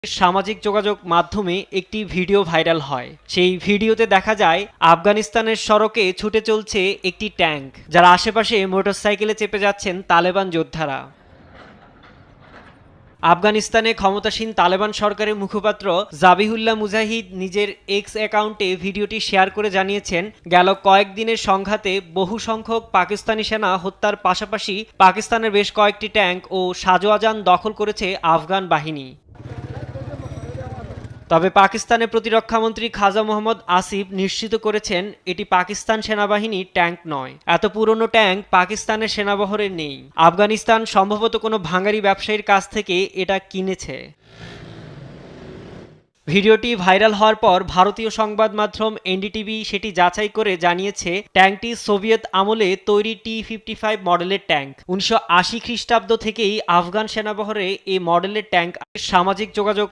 সামাজিক যোগাযোগ মাধ্যমে একটি ভিডিও ভাইরাল হয়। সেই ভিডিওতে দেখা যায় আফগানিস্তানের সড়কে ছুটে চলছে একটি ট্যাঙ্ক, যার আশেপাশে মোটরসাইকেলে চেপে যাচ্ছেন তালেবান যোদ্ধারা। আফগানিস্তানে ক্ষমতাসীন তালেবান সরকারের মুখপাত্র জাবিহুল্লাহ মুজাহিদ নিজের এক্স অ্যাকাউন্টে ভিডিওটি শেয়ার করে জানিয়েছেন, গেল কয়েকদিনের সংঘাতে বহু সংখ্যক পাকিস্তানি সেনা হত্যার পাশাপাশি পাকিস্তানের বেশ কয়েকটি ট্যাঙ্ক ও সাজোয়াজান দখল করেছে আফগান বাহিনী। তবে পাকিস্তানের প্রতিরক্ষামন্ত্রী খাজা মোহাম্মদ আসিফ নিশ্চিত করেছেন, এটি পাকিস্তান সেনাবাহিনীর ট্যাঙ্ক নয়। এত পুরনো ট্যাঙ্ক পাকিস্তানের সেনাবহরের নেই। আফগানিস্তান সম্ভবত কোনো ভাঙারি ব্যবসায়ীর কাছ থেকে এটা কিনেছে। ভিডিওটি ভাইরাল হওয়ার পর ভারতীয় সংবাদ মাধ্যম এনডিটিভি সেটি যাচাই করে জানিয়েছে, ট্যাঙ্কটি সোভিয়েত আমলে তৈরি T-55 মডেলের ট্যাঙ্ক। 1980 খ্রিস্টাব্দ থেকেই আফগান সেনাবহরে এই মডেলের ট্যাঙ্ক। সামাজিক যোগাযোগ